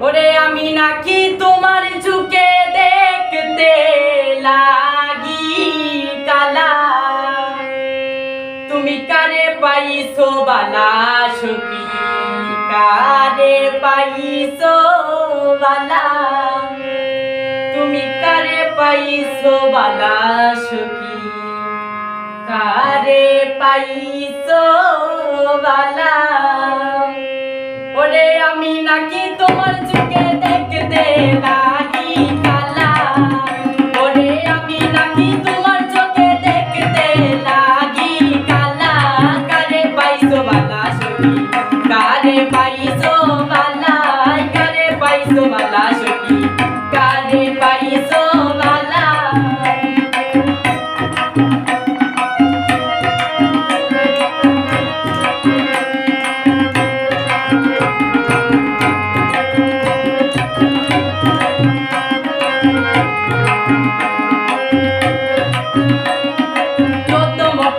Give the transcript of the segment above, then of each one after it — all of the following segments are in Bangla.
ওরে আমি নাকি তোমার চোখে দেখতে লাগি কালা, তুমি কারে পাইছো বালা সখী, কারে পাইছো বালা, তুমি কারে পাইছো বালা সখী, কারে পাইছো বালা। ওরে আমি নাকি তোমার চোখে দেখতে লাগি কালা, ওরে আমি নাকি তোমার চোখে দেখতে লাগি কালা, কারে পাইছো বালা সখী, কারে পাইছো বালা, কারে পাইছো বালা সখী, কারে পাইছো বালা।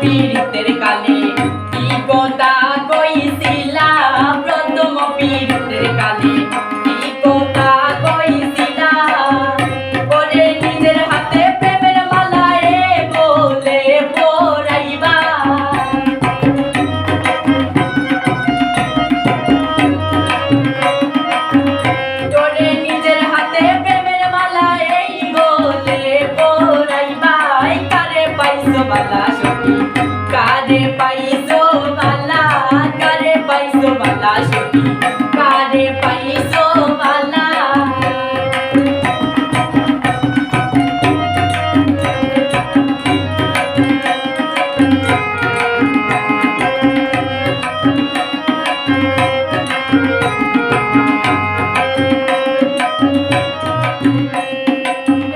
পীড়িতের কালে কি কথা কইছিলা, প্রথম পীড়িতের কালে কি কথা কইছিলা, ওরে নিজের হাতে প্রেমের মালা এ বলে পরাইবা, ওরে নিজের হাতে প্রেমের মালা এই বলে পরাইবা, কারে পাইছো বালা সখী, কারে পাইছো বালা, কারে পাইছো বালা সখী, কারে পাইছো বালা।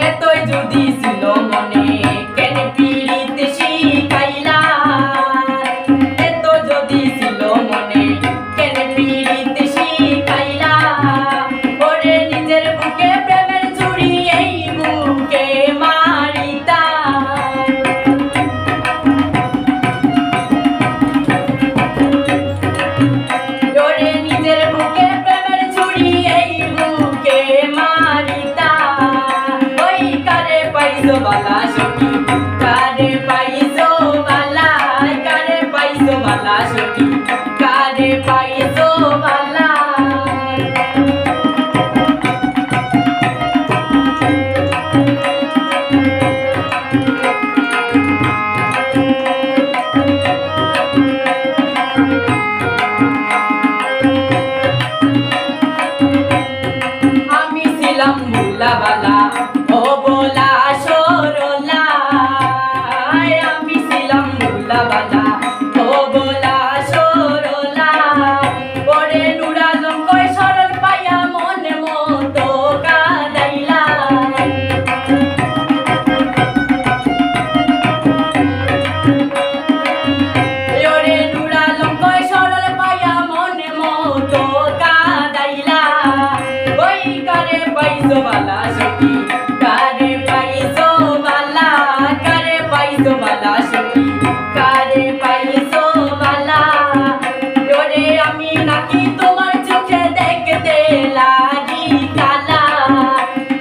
এতই যদি ছিল মনে কেন পীড়িত শিখাইলা, এত যদি ছিল মনে কেন পীড়িত শিখাইলা, ওরে নিজের বুকে প্রেমের চুড়ি এই বুকে মারিতা, ওরে নিজের বুকে প্রেমের চুড়ি এই বুকে মারিতা, ওই কারে পাইছো বালা সখী, কারে পাইছো বালা, কারে পাইছো বালা সখী, কারে পাইছো বালা। আমি ছিলাম ভোলা বালা ও বোলা সরলা, আমি ছিলাম ভোলা বালা ও বোলা সরলা, ওরে নুরালম কই সরল পাইয়া মনে মতো কাদাইলা, ওরে নুরালম কই সরল পাইয়া মনে মতো কাদাইলা, ওই কারে পাইছো বালা সখী, কারে পাইছো বালা, কারে পাইছো বালা সখী, কারে পাইছো বালা। ওরে আমি নাকি তোমার চোখে দেখতে লাগি কালা,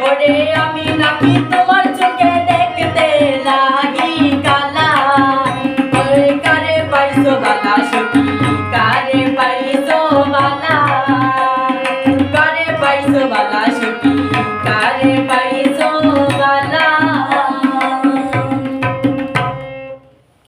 ওরে আমি নাকি তোমার চোখে দেখতে লাগি কালা, ওরে কারে পাইছো বালা সখী, কারে পাইছো বালা, কারে পাইছো বালা।